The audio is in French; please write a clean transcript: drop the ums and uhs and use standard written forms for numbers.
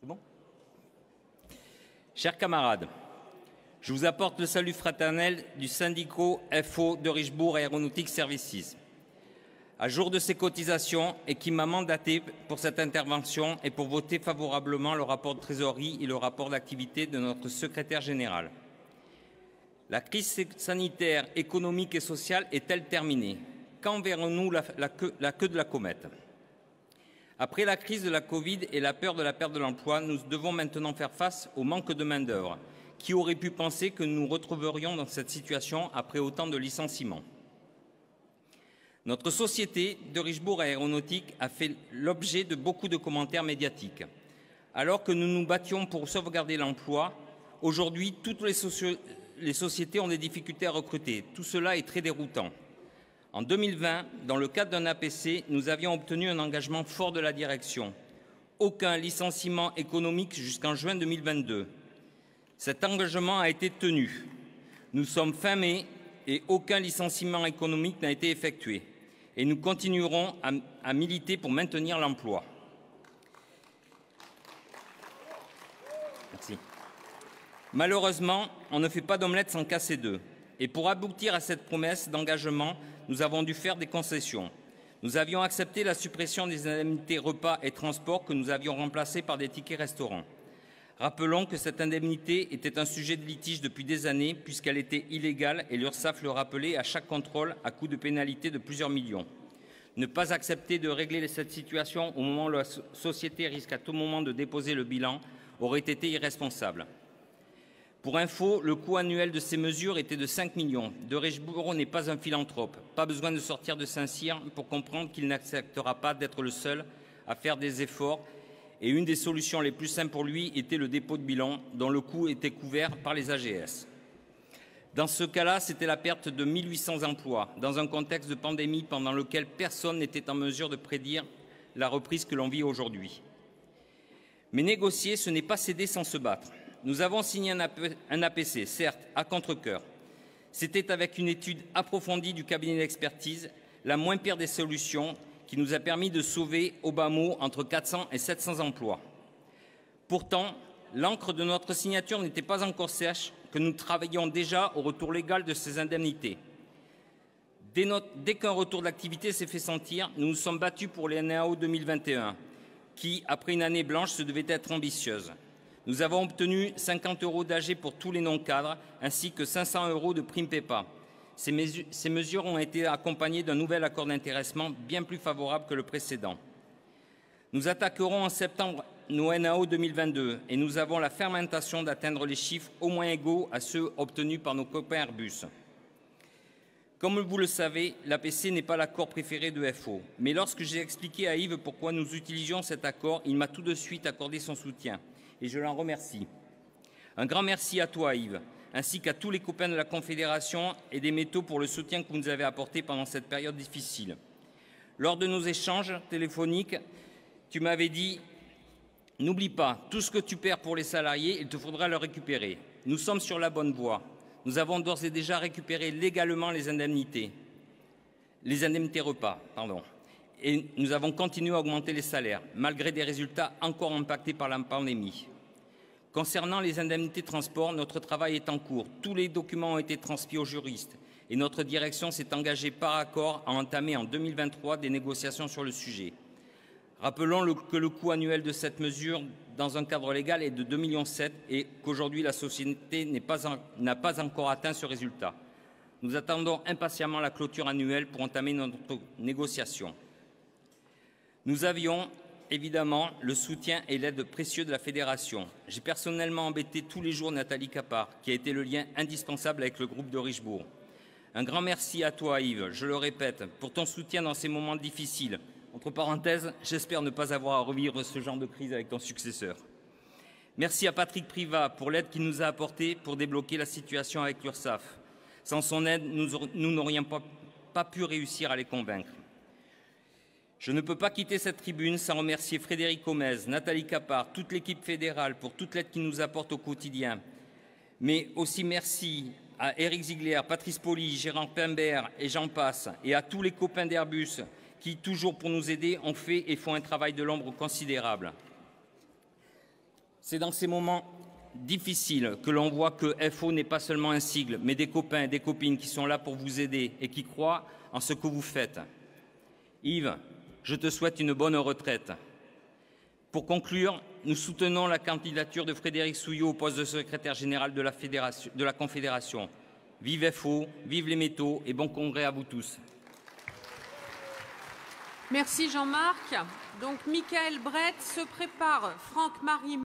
Bon. Chers camarades, je vous apporte le salut fraternel du syndicat FO de Richebourg Aeronautic Services. À jour de ses cotisations et qui m'a mandaté pour cette intervention et pour voter favorablement le rapport de trésorerie et le rapport d'activité de notre secrétaire général. La crise sanitaire, économique et sociale est-elle terminée? Quand verrons-nous la queue de la comète? Après la crise de la Covid et la peur de la perte de l'emploi, nous devons maintenant faire face au manque de main-d'œuvre. Qui aurait pu penser que nous nous retrouverions dans cette situation après autant de licenciements? Notre société de Richebourg Aéronautique a fait l'objet de beaucoup de commentaires médiatiques. Alors que nous nous battions pour sauvegarder l'emploi, aujourd'hui, toutes les sociétés ont des difficultés à recruter. Tout cela est très déroutant. En 2020, dans le cadre d'un APC, nous avions obtenu un engagement fort de la direction. Aucun licenciement économique jusqu'en juin 2022. Cet engagement a été tenu. Nous sommes fin mai et aucun licenciement économique n'a été effectué. Et nous continuerons à militer pour maintenir l'emploi. Merci. Malheureusement, on ne fait pas d'omelette sans casser deux. Et pour aboutir à cette promesse d'engagement, nous avons dû faire des concessions. Nous avions accepté la suppression des indemnités repas et transport que nous avions remplacées par des tickets restaurants. Rappelons que cette indemnité était un sujet de litige depuis des années puisqu'elle était illégale et l'URSSAF le rappelait à chaque contrôle à coût de pénalité de plusieurs millions. Ne pas accepter de régler cette situation au moment où la société risque à tout moment de déposer le bilan aurait été irresponsable. Pour info, le coût annuel de ces mesures était de 5 millions. De Richebourg n'est pas un philanthrope. Pas besoin de sortir de Saint-Cyr pour comprendre qu'il n'acceptera pas d'être le seul à faire des efforts. Et une des solutions les plus simples pour lui était le dépôt de bilan, dont le coût était couvert par les AGS. Dans ce cas-là, c'était la perte de 1800 emplois, dans un contexte de pandémie pendant lequel personne n'était en mesure de prédire la reprise que l'on vit aujourd'hui. Mais négocier, ce n'est pas céder sans se battre. Nous avons signé un APC, certes, à contre-cœur. C'était avec une étude approfondie du cabinet d'expertise, la moins pire des solutions, qui nous a permis de sauver au bas mot entre 400 et 700 emplois. Pourtant, l'encre de notre signature n'était pas encore sèche que nous travaillions déjà au retour légal de ces indemnités. Dès qu'un retour d'activité s'est fait sentir, nous nous sommes battus pour les NAO 2021, qui, après une année blanche, se devait être ambitieuse. Nous avons obtenu 50 € d'AG pour tous les non-cadres, ainsi que 500 € de prime PEPA. Ces mesures ont été accompagnées d'un nouvel accord d'intéressement bien plus favorable que le précédent. Nous attaquerons en septembre nos NAO 2022 et nous avons la ferme intention d'atteindre les chiffres au moins égaux à ceux obtenus par nos copains Airbus. Comme vous le savez, l'APC n'est pas l'accord préféré de FO. Mais lorsque j'ai expliqué à Yves pourquoi nous utilisions cet accord, il m'a tout de suite accordé son soutien. Et je l'en remercie. Un grand merci à toi, Yves, ainsi qu'à tous les copains de la Confédération et des métaux pour le soutien que vous nous avez apporté pendant cette période difficile. Lors de nos échanges téléphoniques, tu m'avais dit « N'oublie pas, tout ce que tu perds pour les salariés, il te faudra le récupérer. Nous sommes sur la bonne voie. Nous avons d'ores et déjà récupéré légalement les indemnités repas, pardon. Et nous avons continué à augmenter les salaires, malgré des résultats encore impactés par la pandémie. Concernant les indemnités de transport, notre travail est en cours. Tous les documents ont été transmis aux juristes et notre direction s'est engagée par accord à entamer en 2023 des négociations sur le sujet. Rappelons que le coût annuel de cette mesure dans un cadre légal est de 2,7 millions et qu'aujourd'hui la société n'a pas encore atteint ce résultat. Nous attendons impatiemment la clôture annuelle pour entamer notre négociation. Nous avions évidemment le soutien et l'aide précieux de la Fédération. J'ai personnellement embêté tous les jours Nathalie Capard, qui a été le lien indispensable avec le groupe de Richebourg. Un grand merci à toi, Yves, je le répète, pour ton soutien dans ces moments difficiles. Entre parenthèses, j'espère ne pas avoir à revivre ce genre de crise avec ton successeur. Merci à Patrick Privat pour l'aide qu'il nous a apportée pour débloquer la situation avec l'URSSAF. Sans son aide, nous n'aurions pas pu réussir à les convaincre. Je ne peux pas quitter cette tribune sans remercier Frédéric Homez, Nathalie Capard, toute l'équipe fédérale pour toute l'aide qu'ils nous apportent au quotidien. Mais aussi merci à Éric Ziegler, Patrice Poli, Gérard Pimbert et j'en passe, et à tous les copains d'Airbus qui, toujours pour nous aider, ont fait et font un travail de l'ombre considérable. C'est dans ces moments difficiles que l'on voit que FO n'est pas seulement un sigle, mais des copains et des copines qui sont là pour vous aider et qui croient en ce que vous faites. Yves, je te souhaite une bonne retraite. Pour conclure, nous soutenons la candidature de Frédéric Souillot au poste de secrétaire général de la Confédération. Vive FO, vive les métaux et bon congrès à vous tous. Merci Jean-Marc. Donc Michael Brett se prépare, Franck-Marie